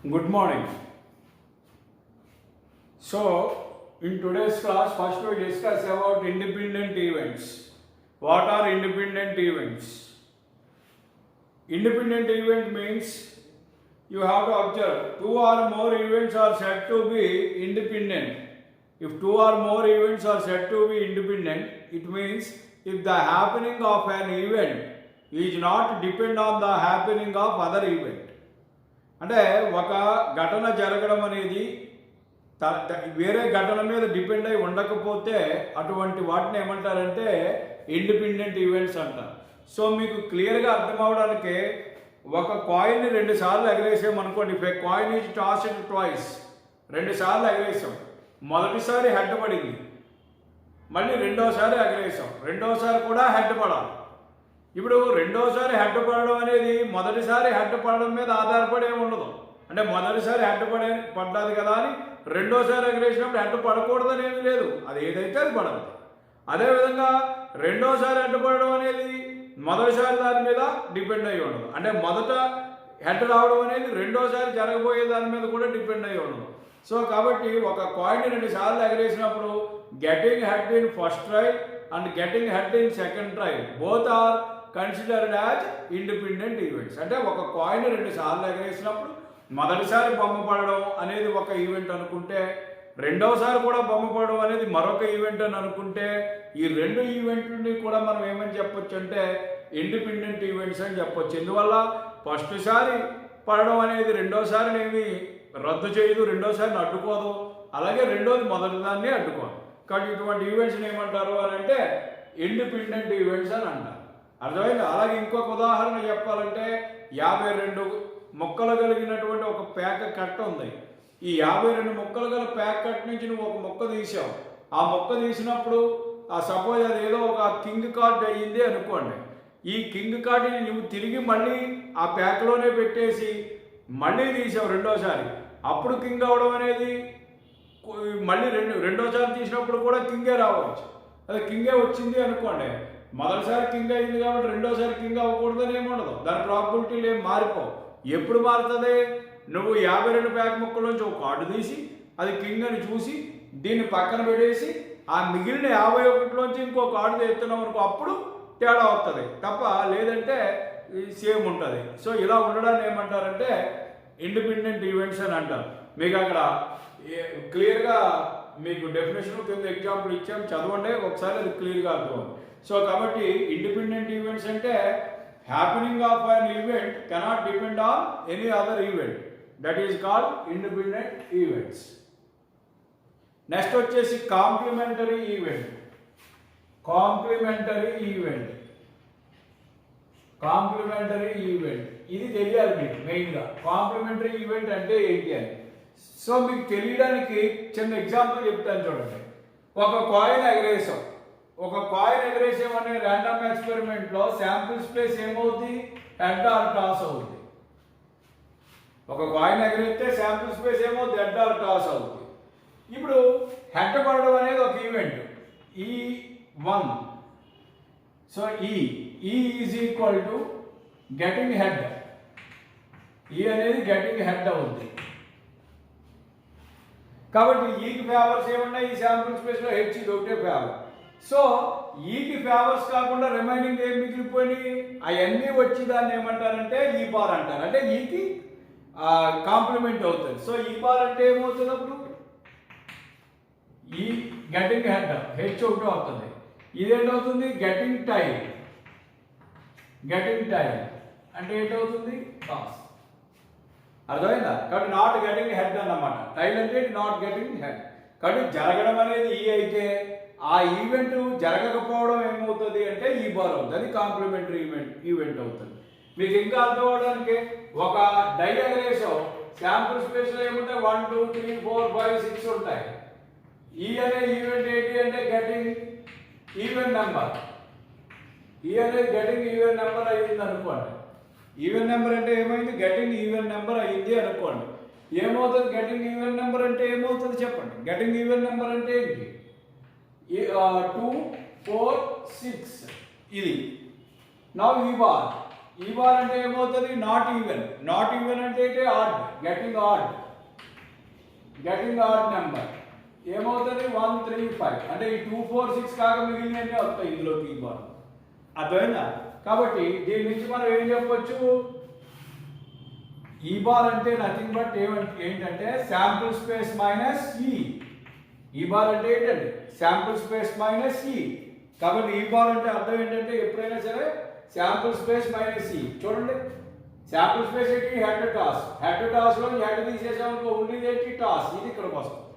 Good morning. So, in today's class, first we discuss about independent events. What are independent events? Independent event means you have to observe two or more events are said to be independent. If two or more events are said to be independent, it means if the happening of an event is not depend on the happening of other event. అంటే ఒక ఘటన జరగడం అనేది వేరే ఘటన మీద depend అయి ఉండకపోతే అటువంటి వాటిని ఏమంటారంటే ఇండిపెండెంట్ ఈవెంట్స్ అంటారు. సో మీకు క్లియర్గా అర్థం అవడానికి ఒక కాయిన్ని 2 సార్లు ఎగరేసామనుకోండి. If a coin is tossed twice, 2 సార్లు ఎగరేసాం. మొదటిసారి హెడ్ పడింది, మళ్ళీ రెండోసారి ఎగరేసాం, రెండోసారి కూడా హెడ్ పడాలి. ఇప్పుడు రెండోసారి హెడ్ పడడం అనేది మొదటిసారి హెడ్ పడడం మీద ఆధారపడే ఉండదు. అంటే మొదటిసారి హెడ్ పడ్డది కదా అని రెండోసారి ఎగరేసినప్పుడు హెడ్ పడకూడదని ఏమీ లేదు, అది ఏదైతే అది పడదు. అదేవిధంగా రెండోసారి హెడ్ పడడం అనేది మొదటిసారి దాని మీద డిపెండ్ అయ్యి ఉండదు. అంటే మొదట హెడ్ రావడం అనేది రెండోసారి జరగబోయే దాని మీద కూడా డిపెండ్ అయ్యి ఉండదు. సో కాబట్టి ఒక కాయిన్ 2 సార్లు ఎగరేసినప్పుడు getting head in first try and getting head in second try both are considered as independent events. అంటే ఒక కాయిన్ 2 సార్లు ఎగరేసినప్పుడు మొదటిసారి బొమ్మ పడడం అనేది ఒక ఈవెంట్ అనుకుంటే, రెండవసారి కూడా బొమ్మ పడడం అనేది మరొక ఈవెంట్ అని అనుకుంటే, ఈ 2 ఈవెంట్లని కూడా మనం ఏమని చెప్పొచ్చు అంటే ఇండిపెండెంట్ ఈవెంట్స్ అని చెప్పొచ్చు. ఎందువల్ల ఫస్ట్ సారి పడడం అనేది రెండోసారిని ఏమి రద్దు చేయదు, రెండోసారిని అడ్డుకోదు, అలాగే రెండోది మొదటి దాన్ని అడ్డుకోదు. కాబట్టి ఇటువంటి ఈవెంట్స్ని ఏమంటారు అని అంటే ఇండిపెండెంట్ ఈవెంట్స్ అని అంటారు. అర్థమైంది? అలాగే ఇంకొక ఉదాహరణ చెప్పాలంటే 52 మొక్కలు కలిగినటువంటి ఒక ప్యాక్ కట్ట ఉంది. ఈ 52 మొక్కలు గల ప్యాక్ కట్ట నుంచి నువ్వు ఒక మొక్క తీసావు. ఆ మొక్క తీసినప్పుడు సపోజ్ అది ఏదో ఒక కింగ్ కార్డ్ అయ్యింది అనుకోండి. ఈ కింగ్ కార్డుని నువ్వు తిరిగి మళ్ళీ ఆ ప్యాక్లోనే పెట్టేసి మళ్ళీ తీసావు రెండోసారి, అప్పుడు కింగ్ అవడం అనేది మళ్ళీ రెండోసారి తీసినప్పుడు కూడా కింగే రావచ్చు. అది కింగే వచ్చింది అనుకోండి. మొదటిసారి కింగ్ అయింది కాబట్టి రెండోసారి కింగ్ అవ్వకూడదని ఏముండదు, దాని ప్రాబిలిటీలు ఏం మారిపోవు. ఎప్పుడు మారుతుంది? నువ్వు 52 ప్యాక్ ముక్కలోంచి ఒక కార్డు తీసి అది కింగ్ అని చూసి దీన్ని పక్కన పెట్టేసి ఆ మిగిలిన 51లోంచి ఇంకో కార్డు తెస్తున్నావు అనుకో, అప్పుడు తేడా వస్తుంది తప్ప, లేదంటే సేమ్ ఉంటుంది. సో ఇలా ఉండడాన్ని ఏమంటారంటే ఇండిపెండెంట్ ఈవెంట్స్ అని అంటారు. మీకు అక్కడ క్లియర్గా మీకు డెఫినేషన్ కింద ఎగ్జాంపుల్ ఇచ్చాం, చదవండి ఒకసారి, అది క్లియర్గా అర్థం. సో కాబట్టి ఇండిపెండెంట్ ఈవెంట్స్ అంటే happening of an event cannot depend on any other event, that is called independent events. Next వచ్చేసి complementary event. Complementary event, complementary event ఇది తెలియాలి మీకు మెయిన్గా. కాంప్లిమెంటరీ ఈవెంట్ అంటే ఏంటి అని. సో మీకు తెలియడానికి చిన్న ఎగ్జాంపుల్ చెప్తాను చూడండి. ఒక కాయిన్ ఎగరేసాం. ఒక కాయిన్ ఎగరేసామనే ర్యాండమ్ ఎక్స్పెరిమెంట్లో శాంపుల్ స్పేస్ ఏమవుతుంది? హెడ్ ఆర్ టాస్ అవుతుంది. ఒక కాయిన్ ఎగరేస్తే శాంపుల్ స్పేస్ ఏమవుతుంది? హెడ్ ఆర్ టాస్ అవుతుంది. ఇప్పుడు హెడ్ పడడం అనేది ఒక ఈవెంట్, E1. సో ఈ is equal to getting head. ఈ అనేది గెటింగ్ హెడ్ అవుతుంది. కాబట్టి ఈకి ఫేవర్స్ ఏమన్నాయి? ఈ శాంపుల్ స్పేస్లో హెచ్ ఇది ఒకటే ఫేవర్. సో ఈకి ఫేవర్స్ కాకుండా రిమైనింగ్ ఏం మిగిలిపోయినాయి? అవన్నీ వచ్చి దాన్ని ఏమంటారంటే ఈ బార్ అంటారు. అంటే ఈకి కాంప్లిమెంట్ అవుతుంది. సో ఈ బార్ అంటే ఏమవుతుంది? అప్పుడు ఈ గెటింగ్ హెడ్ హెచ్ ఒకటి అవుతుంది. ఇదేంటవుతుంది? Getting tail. గెటింగ్ టైల్ అంటే ఏంటవుతుంది? టాస్. అర్థమైందా? కాబట్టి నాట్ గెటింగ్ హెడ్ అన్నమాట. టైల్ అంటే నాట్ గెటింగ్ హెడ్. కాబట్టి జరగడం అనేది ఈ అయితే ఆ ఈవెంట్ జరగకపోవడం ఏమవుతుంది అంటే ఈ బార్ అవుతుంది. అది కాంప్లిమెంటరీ ఈవెంట్ అవుతుంది. మీకు ఇంకా అర్థం అవడానికి ఒక డై ఎగరేసాం, శాంపుల్ స్పేస్లో ఏముంటాయి? 1 2 3 4 5 6 ఉంటాయి. ఈ అనే ఈవెంట్ ఏంటి అంటే గెటింగ్ ఈవెన్ నెంబర్. ఈ అనేది గెటింగ్ ఈవెన్ నెంబర్ అయ్యింది అనుకోండి. ఈవెన్ నెంబర్ అంటే ఏమైంది? గెటింగ్ ఈవెన్ నెంబర్ అయ్యింది అనుకోండి. ఏమవుతుంది? గెటింగ్ ఈవెన్ నెంబర్ అంటే ఏమవుతుంది చెప్పండి. గెటింగ్ ఈవెన్ నెంబర్ అంటే ఏంటి? 2 4 6 ఇది. నౌ ఈ బార్ ఈ బార్ అంటే ఏమవుతుంది నాట్ ఈవెన్ అంటే ఆడ్ గెటింగ్ ఆడ్ నెంబర్ ఏమవుతుంది 135 అంటే ఈ 2 4 6 కాక మిగిలినవన్నీ వస్తాయి ఇందులోకి ఈ బార్ అర్థమైందా కాబట్టి దీని నుంచి మనం ఏం చెప్పొచ్చు ఈ బార్ అంటే నథింగ్ బట్ ఏంటంటే శాంపుల్ స్పేస్ మైనస్ ఈ బార్ అంటే ఏంటంటే శాంపుల్ స్పేస్ మైనస్ కాబట్టి ఈ బార్ అంటే అర్థం ఏంటంటే ఎప్పుడైనా సరే శాంపుల్ స్పేస్ మైనస్ చూడండి శాంపుల్ స్పేస్ ఏంటి హెడ్ టాస్ లో హెడ్ తీసేసామనుకో ఉండేది ఏంటి టాస్ ఇది ఇక్కడికి వస్తుంది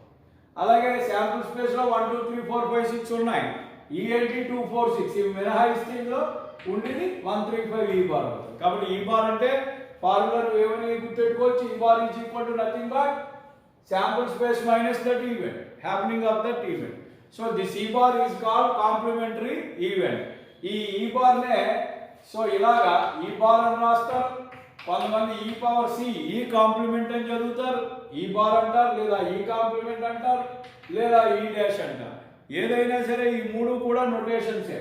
అలాగే శాంపుల్ స్పేస్ లో 1 2 3 4 5 6 ఉన్నాయి ఈ ఏంటి 2 4 6 ఇవి మినహాయిస్తే ఇందులో ఉండేది 135 ఈ బార్ కాబట్టి ఈ బార్ అంటే ఫార్ములా ఏమని గుర్తుపెట్టుకోవచ్చు E bar is equal to nothing but sample space minus that event happening of that event so this E bar is called complementary event E bar నే సో ఇలాగా ఈ బార్ అని రాస్తారు కొంతమంది ఈ power C E complement అని చదువుతారు ఈ bar అంటారు లేదా ఈ కాంప్లిమెంట్ అంటారు లేదా ఈ డాష్ అంటారు ఏదైనా సరే ఈ మూడు కూడా నోటేషన్సే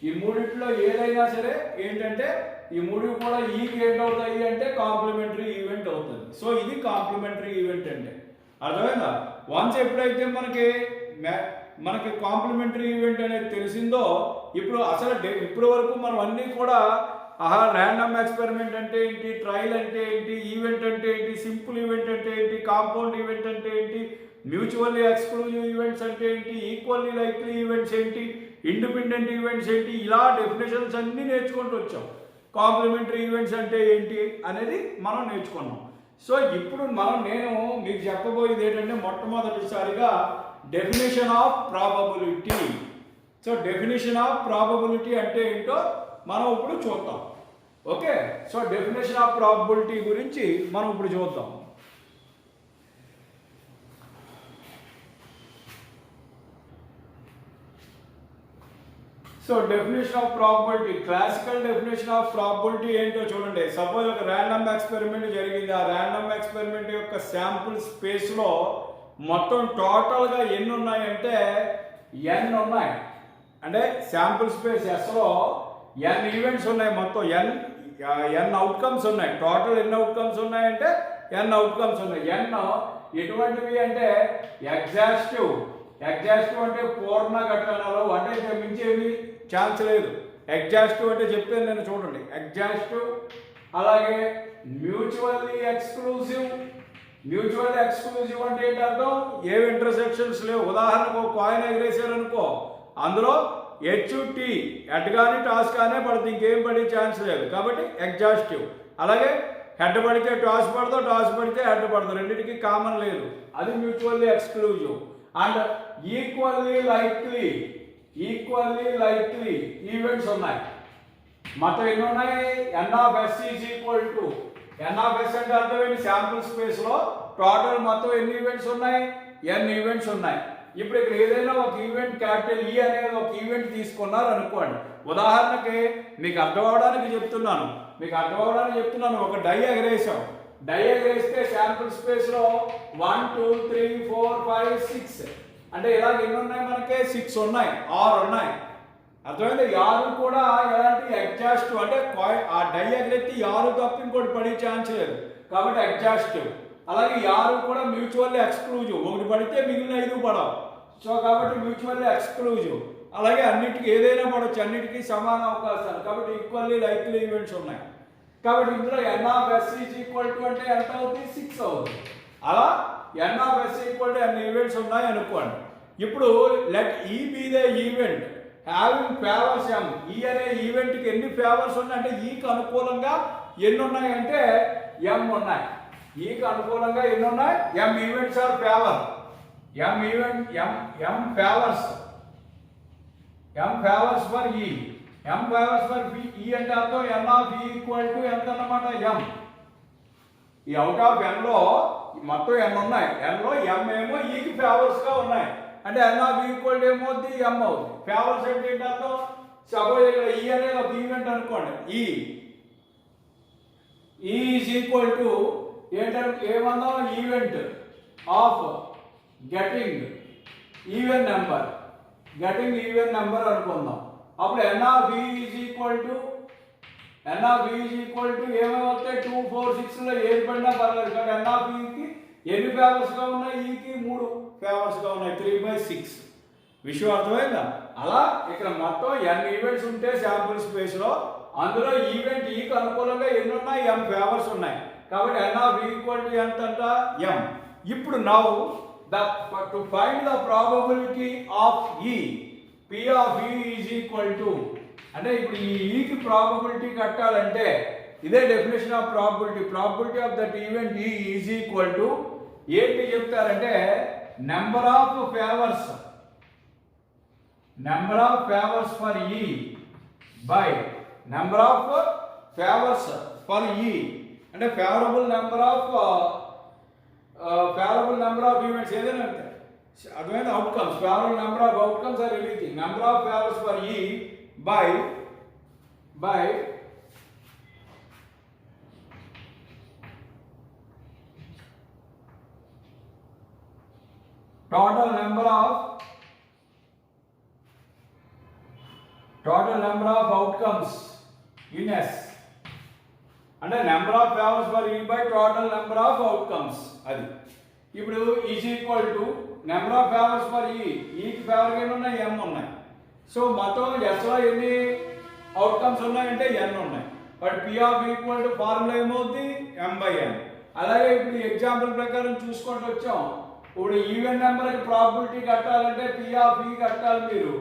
ఈ మూడిట్లో ఏదైనా సరే ఏంటంటే ఈ మూడు కూడా ఈకి ఏంటవుతాయి అంటే కాంప్లిమెంటరీ ఈవెంట్ అవుతుంది సో ఇది కాంప్లిమెంటరీ ఈవెంట్ అంటే అర్థమైందా వన్స్ ఎప్పుడైతే మనకి కాంప్లిమెంటరీ ఈవెంట్ అనేది తెలిసిందో ఇప్పుడు అసలు ఇప్పటి వరకు మనం అన్నీ కూడా ర్యాండమ్ ఎక్స్పెరిమెంట్ అంటే ఏంటి ట్రయల్ అంటే ఏంటి ఈవెంట్ అంటే ఏంటి సింపుల్ ఈవెంట్ అంటే ఏంటి కాంపౌండ్ ఈవెంట్ అంటే ఏంటి మ్యూచువల్లీ ఎక్స్క్లూజివ్ ఈవెంట్స్ అంటే ఏంటి ఈక్వల్లీ లైక్లీ ఈవెంట్స్ ఏంటి ఇండిపెండెంట్ ఈవెంట్స్ ఏంటి ఇలా డెఫినేషన్స్ అన్నీ నేర్చుకుంటూ వచ్చాం కాంప్లిమెంటరీ ఈవెంట్స్ అంటే ఏంటి అనేది మనం నేర్చుకున్నాం సో ఇప్పుడు నేను మీకు చెప్పబోయేది ఏంటంటే మొట్టమొదటిసారిగా definition of probability so definition of probability అంటే ఏంటో మనం ఇప్పుడు చూద్దాం okay so definition of probability గురించి మనం ఇప్పుడు చూద్దాం so definition of probability classical definition of probability ఏంటో చూడండి సపోజ్ ఒక ర్యాండమ్ ఎక్స్పెరిమెంట్ జరిగింది ఆ ర్యాండమ్ ఎక్స్పెరిమెంట్ యొక్క శాంపుల్ స్పేస్లో మొత్తం టోటల్గా ఎన్ని ఉన్నాయంటే n ఉన్నాయి అంటే శాంపుల్ స్పేస్ ఎస్లో n ఈవెంట్స్ ఉన్నాయి మొత్తం n అవుట్కమ్స్ ఉన్నాయి టోటల్ ఎన్ని అవుట్కమ్స్ ఉన్నాయంటే n అవుట్కమ్స్ ఉన్నాయి n ఎటువంటివి అంటే ఎగ్జాస్టివ్ అంటే పూర్ణ ఘటనలు అంటే మించేవి ఛాన్స్ లేదు ఎగ్జాస్టివ్ అంటే చెప్పాను నేను చూడండి ఎగ్జాస్టివ్ అలాగే మ్యూచువల్లీ ఎక్స్క్లూజివ్ అంటే ఏంటి అర్థం ఏవి ఇంటర్సెక్షన్స్ లేవు ఉదాహరణకు ఒక కాయిన్ ఎగరేసారనుకో అందులో HT హెడ్ కానీ టాస్ కానీ పడుతుంది ఇంకేం పడే ఛాన్స్ లేదు కాబట్టి ఎగ్జాస్టివ్ అలాగే హెడ్ పడితే టాస్ పడదు టాస్ పడితే హెడ్ పడదు రెండింటికి కామన్ లేదు అది mutually exclusive and equally likely events ఉన్నాయి మొత్తం ఎన్ని ఉన్నాయి n(s) is equal to n(s) అంటే అర్థమైంది శాంపుల్ స్పేస్లో టోటల్ మొత్తం ఎన్ని ఈవెంట్స్ ఉన్నాయి n ఈవెంట్స్ ఉన్నాయి ఇప్పుడు ఇక్కడ ఏదైనా ఒక ఈవెంట్ క్యాపిటల్ ఈ అనేది ఒక ఈవెంట్ తీసుకున్నారు అనుకోండి ఉదాహరణకి మీకు అర్థం అవడానికి చెప్తున్నాను ఒక డై ఎగరేస్తే శాంపుల్ స్పేస్లో 1 2 3 4 5 6 అంటే ఇలాగ ఎన్ని ఉన్నాయి మనకి 6 ఉన్నాయి 6 ఉన్నాయి అర్థమైంది 6 కూడా ఎలాంటి ఎగ్జాస్టివ్ అంటే ఆ డై ఎగరెత్తి 6 తప్ప ఇంకోటి పడే ఛాన్స్ లేదు కాబట్టి ఎగ్జాస్టివ్ అలాగే 6 కూడా మ్యూచువల్లీ ఎక్స్క్లూజివ్ ఒకటి పడితే మిగిలిన 5 పడవు సో కాబట్టి మ్యూచువల్లీ ఎక్స్క్లూజివ్ అలాగే అన్నిటికీ ఏదైనా పడవచ్చు అన్నిటికీ సమాన అవకాశాలు కాబట్టి ఈక్వల్లీ లైక్లీ ఈవెంట్స్ ఉన్నాయి కాబట్టి ఇందులో n(s) ఈజ్ ఈక్వల్ టు అంటే ఎంత అవుతుంది 6 అవుతుంది అలా n(s) ఈక్వల్ టు అన్ని ఈవెంట్స్ ఉన్నాయి అనుకోండి ఇప్పుడు లెట్ ఈ be the event having favours m ఈ అనే ఈవెంట్కి ఎన్ని ఫేవర్స్ ఉన్నాయి అంటే ఈకి అనుకూలంగా ఎన్ని ఉన్నాయంటే m ఉన్నాయి ఈకి అనుకూలంగా ఎన్ని ఉన్నాయి m events are favour m favours for ఈ m ఫేవర్స్ ఫర్ ఈ అంటే అర్థం n(e) ఈక్వల్ టు ఎంత అన్నమాట m ఈ అవుట్ ఆఫ్ n లో మొత్తం n ఉన్నాయి n లో m ఏమో ఈకి ఫేవర్స్ గా ఉన్నాయి అంటే n(e) ఈక్వల్ టు ఏమవుతుంది m అవుతుంది ఫేవర్స్ అంటే ఏంటి అర్థం సపోజ్ ఇక్కడ ఈ అనేది ఒక ఈవెంట్ అనుకోండి ఈ ఈజ్ ఈక్వల్ టు ఏంటంటే ఏమన్నా event of getting even number అనుకుందాం అప్పుడు n(e) is equal to n of E is equal to ఏమవుతాయి 2 4 6లో ఏది పడినా పర్లేదు కానీ ఎన్ ఆఫ్ ఈకి ఎన్ని ఫేవర్స్గా ఉన్నాయి ఈకి 3 ఫేవర్స్గా ఉన్నాయి 3/6 విషయం అర్థమైందా అలా ఇక్కడ మొత్తం ఎన్ ఈవెంట్స్ ఉంటే శాంపుల్ స్పేస్లో అందులో ఈవెంట్ ఈకి అనుకూలంగా ఎన్ని ఉన్నాయి ఎం ఫేవర్స్ ఉన్నాయి కాబట్టి n of E equal to ఎంత అంట ఎం ఇప్పుడు now to find the probability of E P of E is equal to అంటే ఇప్పుడు ఈ ఈకి ప్రాబబిలిటీ కట్టాలంటే ఇదే definition of probability of that event E is equal to ఏంటి చెప్తారంటే number of favours for E by number of favours for E అంటే favourable number of events ఏదైనా అంటే అర్థమైంది outcomes favourable number of outcomes or anything number of favours for E by total number of outcomes in S అంటే number of favours for E by total number of outcomes అది ఇప్పుడు is equal to number of favours for ఈకి favour ఎన్ని ఉన్నాయి ఎం ఉన్నాయి so మొత్తం ఎస్లో ఎన్ని outcomes ఉన్నాయంటే ఎన్ ఉన్నాయి but P of equal to formula ఏమవుతుంది m/n అలాగే ఇప్పుడు ఎగ్జాంపుల్ ప్రకారం చూసుకుంటూ వచ్చాం ఇప్పుడు ఈవెన్ నెంబర్కి ప్రాబిలిటీ కట్టాలంటే పి ఆఫ్ ఈ కట్టాలి మీరు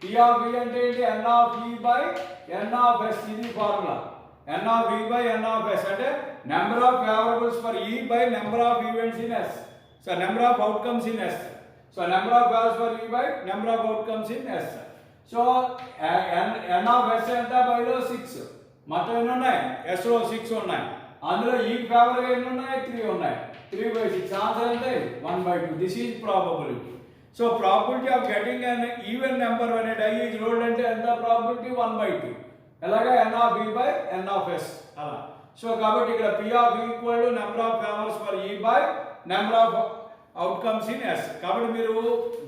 పి ఆఫ్ ఈ అంటే ఏంటి N of E by N of S ఇది formula N of E by N of S అంటే number of favourables for E by number of events in S so number of outcomes in S so number of favours for E by number of outcomes in S so N of S ఎంత బైలో 6 మొత్తం ఎన్ని ఉన్నాయి ఎస్లో 6 ఉన్నాయి అందులో ఈ ఫేవర్గా ఎన్ని ఉన్నాయి 3 ఉన్నాయి 3/6 ఆన్సర్ అంటే 1/2 this is probability so probability of getting an even number when a die is rolled అంటే ఎంత ప్రాబిలిటీ 1/2 ఎలాగా N of E by N of S అలా సో కాబట్టి ఇక్కడ P of equal to number of favours for E by number of outcomes in S కాబట్టి మీరు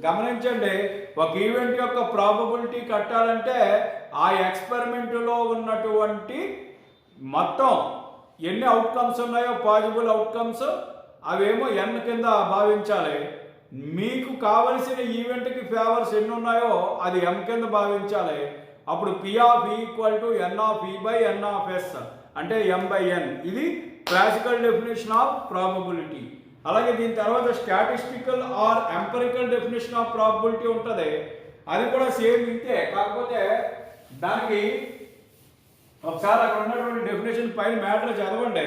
గమనించండి ఒక ఈవెంట్ యొక్క ప్రాబబిలిటీ కట్టాలంటే ఆ ఎక్స్పెరిమెంట్లో ఉన్నటువంటి మొత్తం ఎన్ని అవుట్కమ్స్ ఉన్నాయో పాజిబుల్ అవుట్కమ్స్ అవేమో ఎన్ కింద భావించాలి మీకు కావలసిన ఈవెంట్కి ఫేవర్స్ ఎన్ని ఉన్నాయో అది ఎం కింద భావించాలి అప్పుడు P of equal to n of E by N of S అంటే m/n ఇది క్లాసికల్ డెఫినేషన్ ఆఫ్ ప్రాబబిలిటీ అలాగే దీని తర్వాత statistical or empirical definition of probability ఉంటుంది అది కూడా సేమ్ ఇంతే కాకపోతే దానికి ఒకసారి అక్కడ ఉన్నటువంటి డెఫినేషన్ పైన మ్యాటర్ చదవండి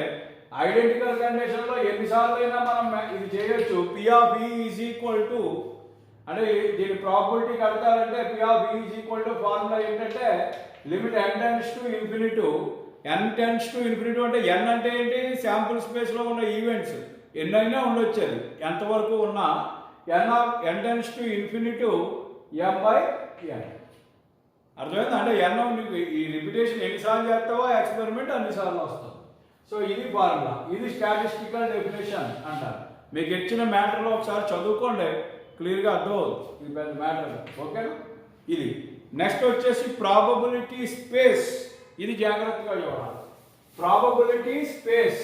ఐడెంటికల్ కండిషన్లో ఎన్నిసార్లు అయినా మనం ఇది చేయొచ్చు P of E is equal to అంటే దీని probability కడతారంటే P of E is equal to formula ఏంటంటే limit n tends to infinity అంటే n అంటే ఏంటి శాంపుల్ స్పేస్లో ఉన్న ఈవెంట్స్ ఎన్నైనా ఉండొచ్చు అది ఎంతవరకు ఉన్నా n tends to infinity m/n అర్థమైంది అంటే ఎన్నో నీకు ఈ రిపిటేషన్ ఎన్నిసార్లు చేస్తావో ఎక్స్పెరిమెంట్ అన్నిసార్లు వస్తుంది సో ఇది ఫార్ములా ఇది స్టాటిస్టికల్ డెఫినేషన్ అంటారు మీకు ఇచ్చిన మ్యాటర్లో ఒకసారి చదువుకోండి క్లియర్గా అర్థమవుతుంది ఇది పెద్ద మ్యాటర్ ఓకేనా ఇది నెక్స్ట్ వచ్చేసి ప్రాబబిలిటీ స్పేస్ ఇది జాగ్రత్తగా చూడాలి ప్రాబబిలిటీ స్పేస్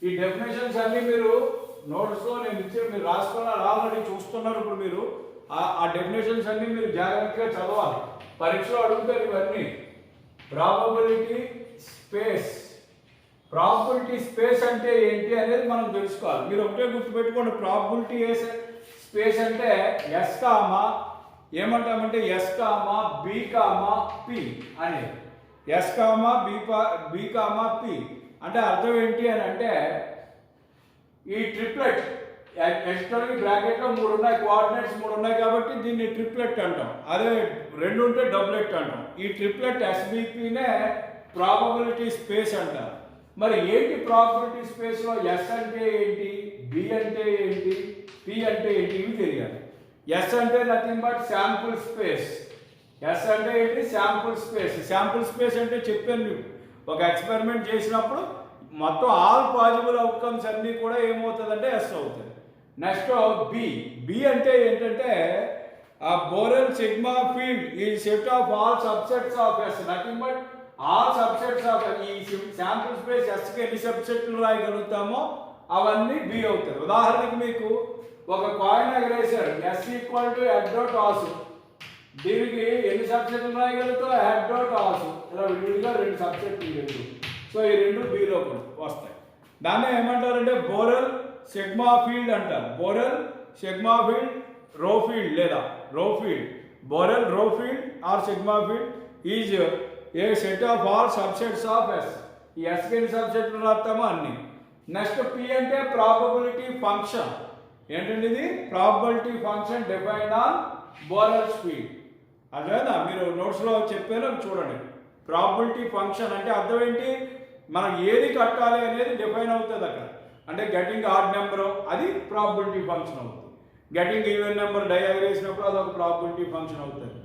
ఈ డెఫినేషన్స్ అన్నీ మీరు నోట్స్లో నేను ఇచ్చి మీరు రాసుకున్నారు ఆల్రెడీ చూస్తున్నారు ఇప్పుడు మీరు ఆ డెఫినేషన్స్ అన్నీ మీరు జాగ్రత్తగా చదవాలి పరీక్షలో అడుగుతారు ఇవన్నీ ప్రాబబిలిటీ స్పేస్ అంటే ఏంటి అనేది మనం తెలుసుకోవాలి మీరు ఒకటే గుర్తుపెట్టుకోండి ప్రాబబిలిటీ స్పేస్ అంటే ఎస్ కామా ఏమంటామంటే S comma B comma P అనేది S comma B comma P అంటే అర్థం ఏంటి అని అంటే ఈ ట్రిప్లెట్ ఎక్స్టర్నల్ బ్రాకెట్లో 3 ఉన్నాయి కోఆర్డినేట్స్ 3 ఉన్నాయి కాబట్టి దీన్ని ట్రిప్లెట్ అంటాం అదే 2 ఉంటే డబ్లెట్ అంటాం ఈ ట్రిప్లెట్ ఎస్బిపినే ప్రాబబిలిటీ స్పేస్ అంటారు మరి ఏంటి ప్రాబబిలిటీ స్పేస్లో ఎస్ అంటే ఏంటి బి అంటే ఏంటి పి అంటే ఏంటి ఇవి తెలియాలి ఎస్ అంటే nothing but sample space S అంటే ఏంటి శాంపుల్ స్పేస్ అంటే చెప్పాను ఒక ఎక్స్పెరిమెంట్ చేసినప్పుడు మొత్తం ఆల్ పాజిబుల్ అవుట్కమ్స్ అన్నీ కూడా ఏమవుతుందంటే ఎస్ అవుతుంది నెక్స్ట్ బి అంటే ఏంటంటే ఆ బోరెల్ సిగ్మా ఫీల్డ్ ఈ set of all subsets of S nothing but all subsets of ఈ శాంపుల్ స్పేస్ ఎస్కి ఎన్ని సబ్సెట్లు రాయగలుగుతామో అవన్నీ బి అవుతాయి. ఉదాహరణకి మీకు ఒక కాయిన్ ఎగరేశారు, S equal to head dot toss, దీనికి ఎన్ని సబ్సెట్లు రాయగలుగుతాం, హెడ్ డాట్ టాస్, ఇలా విడిగా రెండు సబ్సెట్లు లేదు. సో ఈ రెండు బిలో వస్తాయి. దాన్ని ఏమంటారంటే బోరెల్ సిగ్మా ఫీల్డ్ అంటారు. Borel sigma field, rho field లేదా rho field. Borel rho field or sigma field is a set of all subsets of S. ఈ ఎస్కి ఎన్ని సబ్సెట్లు రాస్తామో అన్ని. నెక్స్ట్ పి అంటే ప్రాబబిలిటీ ఫంక్షన్. ఏంటంటే ఇది probability function defined on Borel's field. అదేనా మీరు నోట్స్లో చెప్పాను చూడండి. ప్రాబబిలిటీ ఫంక్షన్ అంటే అర్థం ఏంటి, మనం ఏది కట్టాలి అనేది డిఫైన్ అవుతుంది అక్కడ. అంటే గెటింగ్ ఆడ్ నెంబర్ అది ప్రాబబిలిటీ ఫంక్షన్ అవుతుంది. గెటింగ్ ఈవెన్ నెంబర్ డై ఎగరేసినప్పుడు అదొక ప్రాబబిలిటీ ఫంక్షన్ అవుతుంది.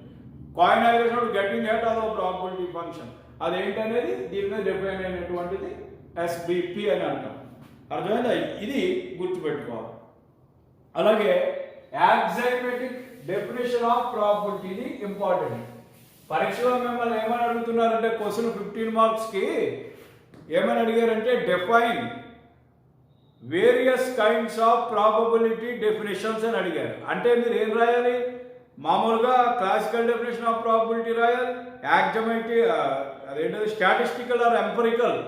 కాయిన్ ఎగరేసినప్పుడు గెటింగ్ హెడ్ అదొక ప్రాబబిలిటీ ఫంక్షన్. అదేంటనేది దీని మీద డిఫైన్ అయినటువంటిది ఎస్బిపి అని అంటాం. అర్థమైందా? ఇది గుర్తుపెట్టుకోవాలి. అలాగే యాక్సైమెటిక్ డెఫినేషన్ ఆఫ్ ప్రాబబిలిటీ, ఇది ఇంపార్టెంట్. పరీక్షలో మిమ్మల్ని ఏమని అడుగుతున్నారంటే క్వశ్చన్ 15 మార్క్స్కి ఏమని అడిగారంటే define various kinds of probability definitions అని అడిగారు. అంటే మీరు ఏం రాయాలి, మామూలుగా క్లాసికల్ డెఫినేషన్ ఆఫ్ ప్రాబబిలిటీ రాయాలి, యాక్సైమెటిక్ అదేంటది స్టాటిస్టికల్ ఆర్ ఎంపరికల్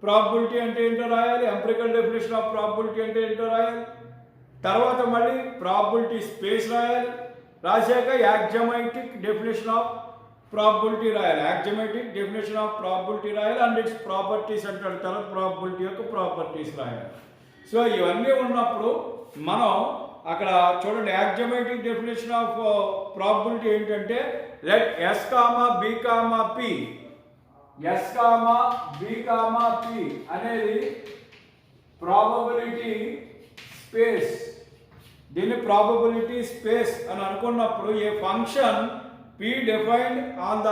ప్రాబబిలిటీ అంటే ఏంటో రాయాలి, ఎంపరికల్ డెఫినేషన్ ఆఫ్ ప్రాబబిలిటీ అంటే ఏంటో రాయాలి, తర్వాత మళ్ళీ ప్రాబబిలిటీ స్పేస్ రాయాలి, రాశాక యాక్సైమెటిక్ డెఫినేషన్ ఆఫ్ ప్రాబబిలిటీ రాయాలి, యాక్సైమెటిక్ డెఫినేషన్ ఆఫ్ ప్రాబబిలిటీ రాయాలి, అండ్ ఇట్స్ ప్రాపర్టీస్ అంటారు, తర్వాత ప్రాబబిలిటీ యొక్క ప్రాపర్టీస్ రాయాలి. సో ఇవన్నీ ఉన్నప్పుడు మనం అక్కడ చూడండి యాక్సైమెటిక్ డెఫినేషన్ ఆఫ్ ప్రాబబిలిటీ ఏంటంటే let S comma B comma P, S comma B comma P అనేది ప్రాబబిలిటీ స్పేస్. దీన్ని ప్రాబబిలిటీ స్పేస్ అని అనుకున్నప్పుడు a function P defined on the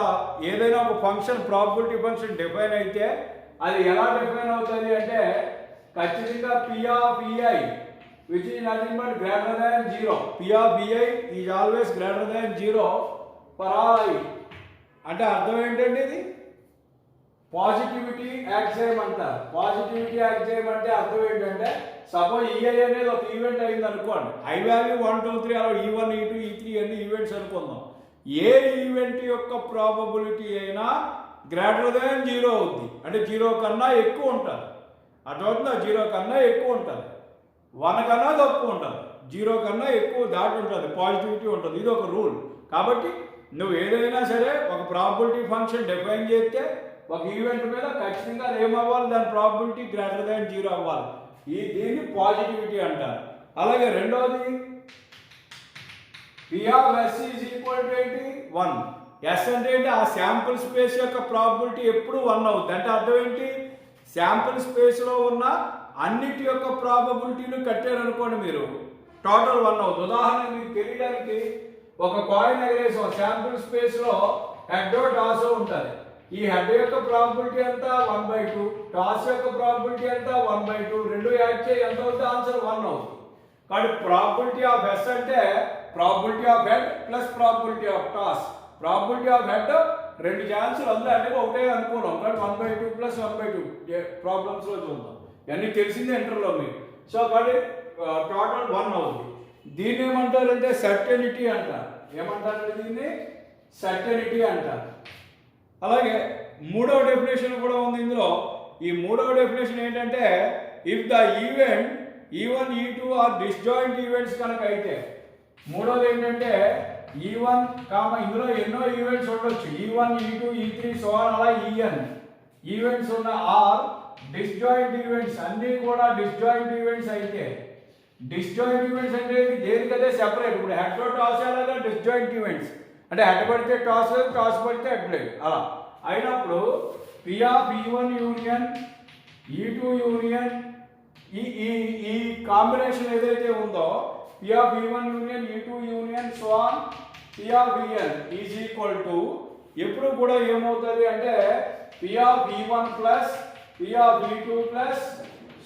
ఏదైనా ఒక ఫంక్షన్ ప్రాబబిలిటీ ఫంక్షన్ డిఫైన్ అయితే అది ఎలా డిఫైన్ అవుతుంది అంటే ఖచ్చితంగా P of EI which is nothing but greater than 0. P of EI is always greater than 0 for all I. అంటే అర్థం ఏంటంటే ఇది పాజిటివిటీ యాక్సైమ్ అంటారు. పాజిటివిటీ యాక్సైమ్ అంటే అర్థం ఏంటంటే సపోజ్ ఈఐ అనేది ఒక ఈవెంట్ అయింది అనుకోండి, ఐ వాల్యూ 1 2 3 అలా E1 E2 E3 అన్ని ఈవెంట్స్ అనుకుందాం. ఏ ఈవెంట్ యొక్క ప్రాబబిలిటీ అయినా గ్రేటర్ దాన్ 0 అవుద్ది, అంటే 0 కన్నా ఎక్కువ ఉంటుంది. అర్థమవుతుందా? 0 కన్నా ఎక్కువ ఉంటుంది, 1 కన్నా తక్కువ ఉంటుంది, 0 కన్నా ఎక్కువ దాటి ఉంటుంది, పాజిటివిటీ ఉంటుంది. ఇది ఒక రూల్. కాబట్టి నువ్వు ఏదైనా సరే ఒక ప్రాబబిలిటీ ఫంక్షన్ డిఫైన్ చేస్తే ఒక ఈవెంట్ మీద ఖచ్చితంగా అది ఏమవ్వాలి, దాని ప్రాబబిలిటీ గ్రేటర్ దాన్ 0 అవ్వాలి. దీన్ని పాజిటివిటీ అంటారు. అలాగే రెండవది P of S is equal to 1. S అంటే ఏంటి, ఆ శాంపుల్ స్పేస్ యొక్క ప్రాబబిలిటీ ఎప్పుడు 1 అవుతుంది. అంటే అర్థం ఏంటి, శాంపుల్ స్పేస్లో ఉన్న అన్నిటి యొక్క ప్రాబబిలిటీలు కట్టారనుకోండి మీరు, టోటల్ 1 అవుతుంది. ఉదాహరణకు మీకు తెలియడానికి ఒక కాయిన్ ఎగరేసి ఒక శాంపుల్ స్పేస్లో హెడ్ టాస్ ఉంటుంది. ఈ హెడ్ యొక్క ప్రాబబిలిటీ ఎంత 1/2, టాస్ యొక్క ప్రాబబిలిటీ ఎంత 1/2, రెండు యాడ్ చేయి ఎంత అవుతుంది, ఆన్సర్ 1 అవుతుంది. కాబట్టి ప్రాబబిలిటీ ఆఫ్ ఎస్ అంటే probability of head plus probability of toss. Probability of head రెండు ఛాన్సులు అందులో అంటే ఒకటే అనుకున్నాం, కాబట్టి 1/2 ప్లస్ 1/2 ప్రాబ్లమ్స్లో చూద్దాం. ఇవన్నీ తెలిసిందే ఇంటర్లో మీకు. సో కాబట్టి టోటల్ 1 అవుతుంది. దీన్ని ఏమంటారంటే సర్టెనిటీ అంటారు. ఏమంటారంటే దీన్ని సర్టెనిటీ అంటారు. అలాగే మూడవ డెఫినేషన్ కూడా ఉంది ఇందులో. ఈ మూడవ డెఫినేషన్ ఏంటంటే if the event E1 E2 are disjoint events కనుక అయితే, మూడోది ఏంటంటే E1 ఇందులో ఎన్నో ఈవెంట్స్ ఉండొచ్చు, E1 E2 E3 సో అలా En ఈవెంట్స్ ఉన్న ఆర్ డిస్జాయింట్ ఈవెంట్స్, అన్నీ కూడా డిస్జాయింట్ ఈవెంట్స్ అయితే, డిస్జాయింట్ ఈవెంట్స్ అంటే దేనికదే సెపరేట్. ఇప్పుడు హెడ్ టాస్ అలాగా డిస్జాయింట్ ఈవెంట్స్ అంటే హెడ్ పడితే టాస్ లేదు, టాస్ పడితే హెడ్ లేదు అలా అయినప్పుడు P of E1 union E2 union ఈ కాంబినేషన్ ఏదైతే ఉందో P of E1 union E2 union so on P of En is equal to ఎప్పుడు కూడా ఏమవుతుంది అంటే P of E1 plus P of E2 plus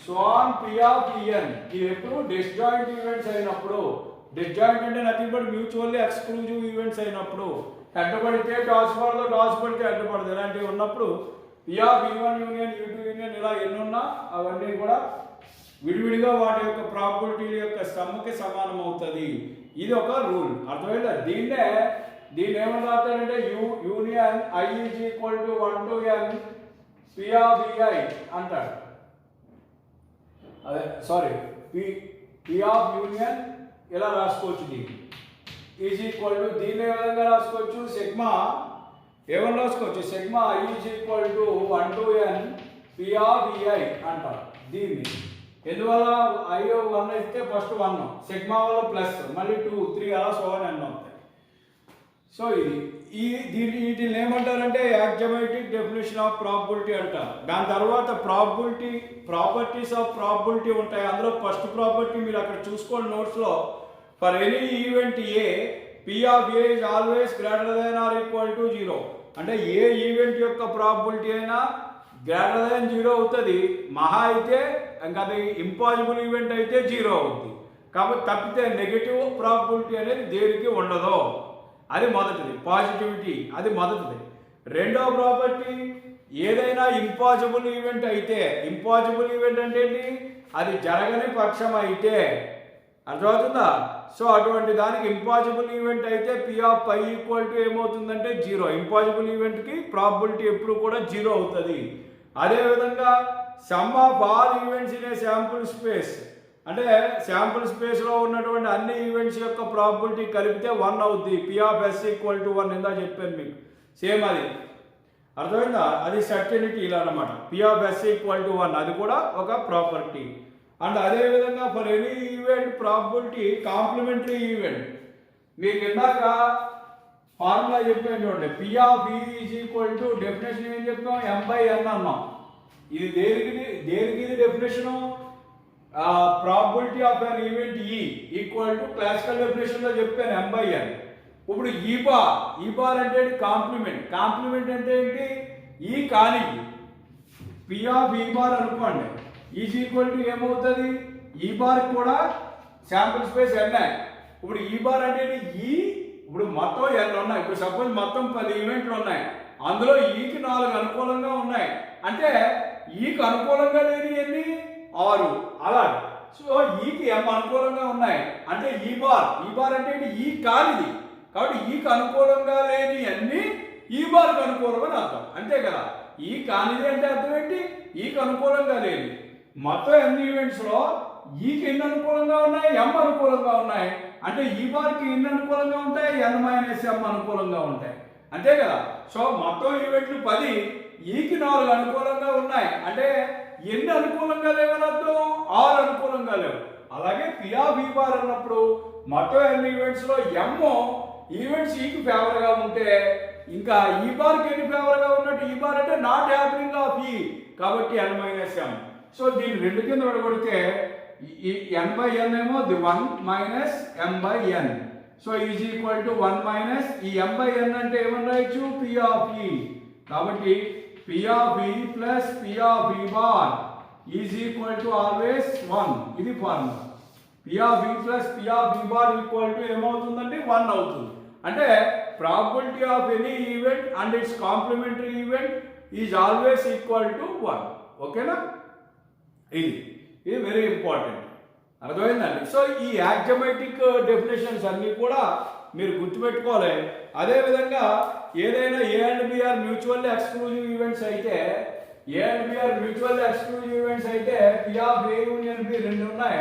so on P of En. ఇది ఎప్పుడు disjoint events అయినప్పుడు, డిస్జాయింట్ అంటే nothing but mutually exclusive events అయినప్పుడు అడ్డుపడితే toss పడదు, టాస్ పడితే అడ్డుపడదు. ఇలాంటివి ఉన్నప్పుడు P of E1 union E2 union ఇలా ఎన్ని ఉన్నా అవన్నీ కూడా విడివిడిగా వాటి యొక్క ప్రాబిలిటీల యొక్క సమ్కి సమానం అవుతుంది. ఇది ఒక రూల్, అర్థమైందా? దీన్ని ఏమని రాస్తారంటే union I is equal to 1 to n P of EI అంటాడు. అదే సారీ P of యూనియన్ ఇలా రాసుకోవచ్చు. దీన్ని ఈజ్ ఈక్వల్ టు దీన్ని ఏ విధంగా రాసుకోవచ్చు, సిగ్మా ఏమని రాసుకోవచ్చు, sigma I is equal to 1 to n P of EI అంటారు. దీన్ని ఎందువల్ల I 1 అయితే ఫస్ట్ 1 సిగ్మా వల్ల ప్లస్ మళ్ళీ 2 3 అలా సో అని అన్న అవుతాయి. సో వీటిని ఏమంటారంటే యాక్జమెటిక్ డెఫినేషన్ ఆఫ్ ప్రాబిలిటీ అంటారు. దాని తర్వాత ప్రాపర్టీస్ ఆఫ్ ప్రాబిలిటీ ఉంటాయి. అందులో ఫస్ట్ ప్రాపర్టీ మీరు అక్కడ చూసుకోండి నోట్స్లో. For any event A P of A is always greater than or equal to 0. అంటే ఏ ఈవెంట్ యొక్క ప్రాబిలిటీ అయినా గ్రేటర్ దాన్ 0 అవుతుంది. మహా అయితే ఇంకా అది ఇంపాసిబుల్ ఈవెంట్ అయితే 0 అవుతుంది. కాబట్టి తప్పితే నెగటివ్ ప్రాబిలిటీ అనేది దేనికి ఉండదు. అది మొదటిది, పాజిటివిటీ అది మొదటిది. రెండవ ప్రాపర్టీ ఏదైనా ఇంపాసిబుల్ ఈవెంట్ అయితే, ఇంపాసిబుల్ ఈవెంట్ అంటే ఏంటి, అది జరగని పక్షం అయితే, అర్థమవుతుందా? సో అటువంటి దానికి ఇంపాసిబుల్ ఈవెంట్ అయితే P of π ఈక్వల్ టు ఏమవుతుందంటే 0. ఇంపాసిబుల్ ఈవెంట్కి ప్రాబిలిటీ ఎప్పుడు కూడా 0 అవుతుంది. అదేవిధంగా some of all events in a sample space, అంటే శాంపుల్ స్పేస్లో ఉన్నటువంటి అన్ని ఈవెంట్స్ యొక్క ప్రాబిలిటీ కలిపితే 1 అవుద్ది. P of S equal to 1 ఇందా చెప్పాను మీకు. సేమ్ అది అర్థమైందా? అది సర్టెనిటీ ఇలా అనమాట. P of S equal to 1 అది కూడా ఒక ప్రాపర్టీ. అండ్ అదేవిధంగా for any event probability complementary event, మీకు ఇందాక ఫార్ములా చెప్పాను చూడండి. P of E is equal to definition ఏం చెప్పాం, M/N అన్నాం. ఇది దేనికి definition, probability of an event E equal to classical డెఫినేషన్లో చెప్పాను M/N. ఇప్పుడు ఈ బార్ అంటే కాంప్లిమెంట్ అంటే ఏంటి, ఈ కాని P of E బార్ అనుకోండి ఈజ్ ఈక్వల్ టు ఏమవుతుంది, ఈ బార్ కూడా శాంపుల్ స్పేస్ n. ఇప్పుడు ఈ బార్ అంటే ఇప్పుడు మొత్తం n ఉన్నాయి. ఇప్పుడు సపోజ్ మొత్తం 10 ఈవెంట్లు ఉన్నాయి, అందులో ఈకి 4 అనుకూలంగా ఉన్నాయి. అంటే ఈకి అనుకూలంగా లేని ఎన్ని 6 అలా. సో ఈకి m అనుకూలంగా ఉన్నాయి అంటే ఈ బార్ అంటే ఈ కానిది. కాబట్టి ఈకి అనుకూలంగా లేని అన్ని ఈ బార్కి అనుకూలమని అర్థం, అంతే కదా. ఈ కానిది అంటే అర్థం ఏంటి, ఈకి అనుకూలంగా లేని. మొత్తం ఎన్ని ఈవెంట్స్లో ఈకి ఎన్ని అనుకూలంగా ఉన్నాయి, m అనుకూలంగా ఉన్నాయి. అంటే ఈ బార్కి ఎన్ని అనుకూలంగా ఉంటాయి, n-m అనుకూలంగా ఉంటాయి, అంతే కదా. సో మొత్తం ఈవెంట్లు 10, ఈకి 4 అనుకూలంగా ఉన్నాయి. అంటే ఎన్ని అనుకూలంగా లేవని అర్థం, 6 అనుకూలంగా లేవు. అలాగే P of E బార్ అన్నప్పుడు మొత్తం ఎన్ని ఈవెంట్స్లో m ఈవెంట్స్ ఈకి ఫేవర్గా ఉంటే ఇంకా ఈ బార్కి ఎన్ని ఫేవర్గా ఉన్నట్టు, ఈ బార్ అంటే నాట్ హ్యాపెనింగ్ ఆఫ్ E, కాబట్టి n-m. సో దీన్ని 2 కింద విడగొడితే ఈ n/n ఏమో 1 minus m/n. So is equal to 1 minus ఈ m/n అంటే ఏమని రాయొచ్చు, P of E. కాబట్టి P of E plus P of E bar is equal to always 1. ఇది formula. P of E plus P of E bar equal to ఏమవుతుందంటే 1 అవుతుంది. అంటే probability of any event and its complementary event is always equal to 1. ఓకేనా? ఇది very important, అర్థమైందండి. So ఈ యాక్జమెటిక్ definitions అన్నీ కూడా మీరు గుర్తుపెట్టుకోవాలి. అదేవిధంగా ఏదైనా A and B are mutually exclusive events అయితే, A and B are mutually exclusive events అయితే P of A union B 2 ఉన్నాయి.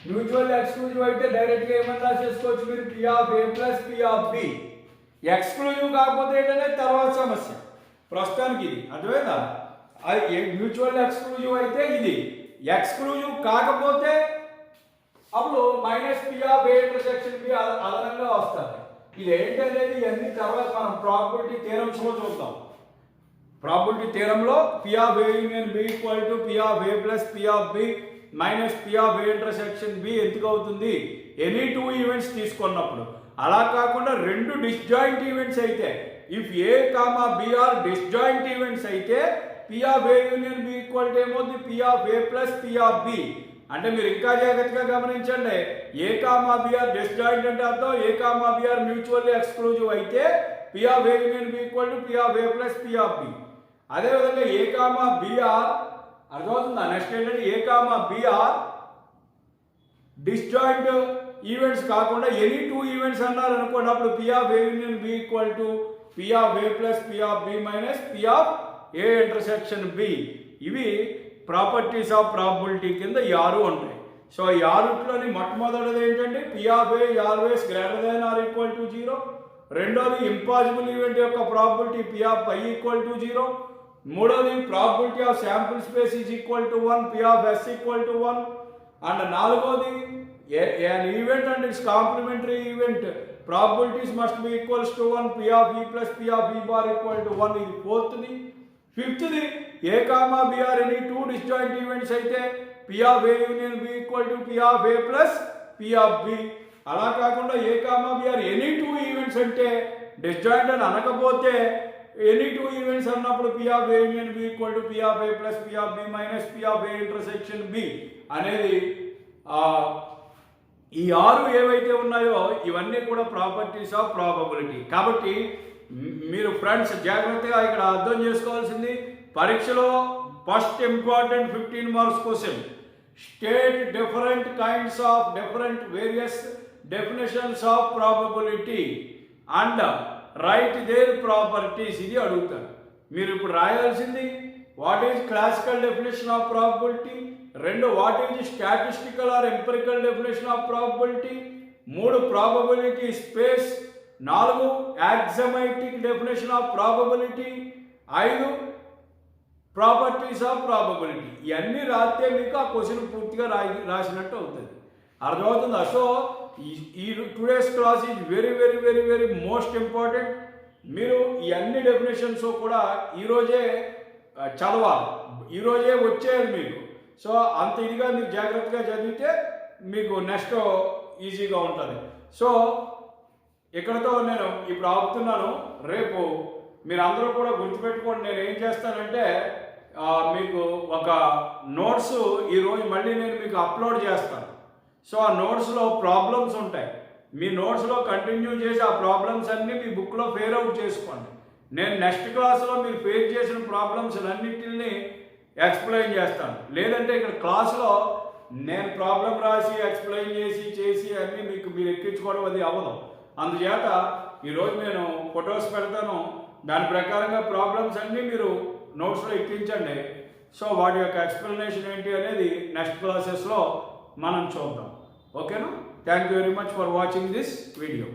మ్యూచువల్లీ ఎక్స్క్లూజివ్ అయితే డైరెక్ట్గా ఏమని రాసేసుకోవచ్చు మీరు, P of A plus P of B. Exclusive కాకపోతే ఏంటనే తర్వాత సమస్య, ప్రస్తుతానికి ఇది అర్థమైందా. అది మ్యూచువల్ ఎక్స్క్లూజివ్ అయితే ఇది, ఎక్స్క్లూజివ్ కాకపోతే అప్పుడు minus P of A intersection B అదనంగా వస్తుంది. ఇది ఏంటనేది ఇవన్నీ తర్వాత మనం ప్రాబిలిటీ థియరమ్స్లో చూద్దాం. ప్రాబిలిటీ థియరంలో P of A union B equal to P of A plus P of B minus P of A intersection B ఎందుకు అవుతుంది, ఎనీ 2 ఈవెంట్స్ తీసుకున్నప్పుడు. అలా కాకుండా 2 డిస్జాయింట్ ఈవెంట్స్ అయితే, if A, B are disjoint events అయితే P of A union B equal to ఏమవుతుంది, P of A plus P of B. అంటే మీరు ఇంకా జాగ్రత్తగా గమనించండి, A, B ఆర్ డిస్జాయింట్ అంటే అర్థం A, B are mutually exclusive అయితే P of A union B equal to P of A plus P of B. అదేవిధంగా A కామా B ఆర్ అర్థమవుతుందా? నెక్స్ట్ ఏంటంటే A comma B are disjoint events కాకుండా any two events అన్నారు అనుకోండి, అప్పుడు P of A union B equal to P of A plus P of B minus P of A intersection B. ఇవి properties of probability కింద ఈ 6 ఉంటాయి. So ఈ 6లోని మొట్టమొదటిది ఏంటంటే P of A always greater than or equal to 0. రెండోది impossible event యొక్క probability P of I equal to 0. మూడోది probability of sample space is equal to 1, P of S equal to 1. And నాలుగోది an event and its complementary event probabilities must be equals to 1, P of E plus P of E bar equal to 1. ఇది ఫోర్త్ది. ఫిఫ్త్ది A comma B or any two disjoint events అయితే P of A union B equal to P of A plus P of B. అలా కాకుండా A comma B or any two events అంటే disjoint అని అనకపోతే any two events అన్నప్పుడు P of A union B equal to P of A plus P of B minus P of A intersection B అనేది ఈ 6 ఏవైతే ఉన్నాయో ఇవన్నీ కూడా ప్రాపర్టీస్ ఆఫ్ ప్రాబబిలిటీ. కాబట్టి మీరు ఫ్రెండ్స్ జాగ్రత్తగా ఇక్కడ అర్థం చేసుకోవాల్సింది, పరీక్షలో first important 15 marks question, state different kinds of different various definitions of probability and write their properties. ఇది అడుగుతారు. మీరు ఇప్పుడు రాయాల్సింది what is classical definition of probability, రెండు what is statistical or empirical definition of probability, మూడు probability space, 4 axiomatic definition of probability, 5 properties of probability. ఇవన్నీ రాస్తే మీకు ఆ క్వశ్చన్ పూర్తిగా రాసినట్టు అవుతుంది. అర్థమవుతుందా? సో ఈ today's class is very very very very most important. మీరు ఈ అన్ని డెఫినేషన్స్ కూడా ఈరోజే చదవాలి, ఈరోజే వచ్చేయాలి మీకు. సో అంత ఇదిగా మీరు జాగ్రత్తగా చదివితే మీకు నెక్స్ట్ ఈజీగా ఉంటుంది. సో ఇక్కడతో నేను ఇప్పుడు ఆపుతున్నాను. రేపు మీరు అందరూ కూడా గుర్తుపెట్టుకోండి, నేను ఏం చేస్తానంటే మీకు ఒక నోట్స్ ఈరోజు మళ్ళీ నేను మీకు అప్లోడ్ చేస్తాను. సో ఆ నోట్స్లో ప్రాబ్లమ్స్ ఉంటాయి, మీ నోట్స్లో కంటిన్యూ చేసి ఆ ప్రాబ్లమ్స్ అన్నీ మీ బుక్లో ఫేర్ అవుట్ చేసుకోండి. నేను నెక్స్ట్ క్లాస్లో మీరు ఫేస్ చేసిన ప్రాబ్లమ్స్ అన్నింటినీ ఎక్స్ప్లెయిన్ చేస్తాను. లేదంటే ఇక్కడ క్లాస్లో నేను ప్రాబ్లం రాసి ఎక్స్ప్లెయిన్ చేసి అన్నీ మీకు మీరు ఎక్కించుకోవడం అది అవ్వదు. అందుచేత ఈరోజు నేను ఫొటోస్ పెడతాను, దాని ప్రకారంగా ప్రాబ్లమ్స్ అన్నీ మీరు నోట్స్లో ఎక్కించండి. సో వాటి యొక్క ఎక్స్ప్లెనేషన్ ఏంటి అనేది నెక్స్ట్ క్లాసెస్లో మనం చూద్దాం. ఓకేనా? Thank you very much for watching this video.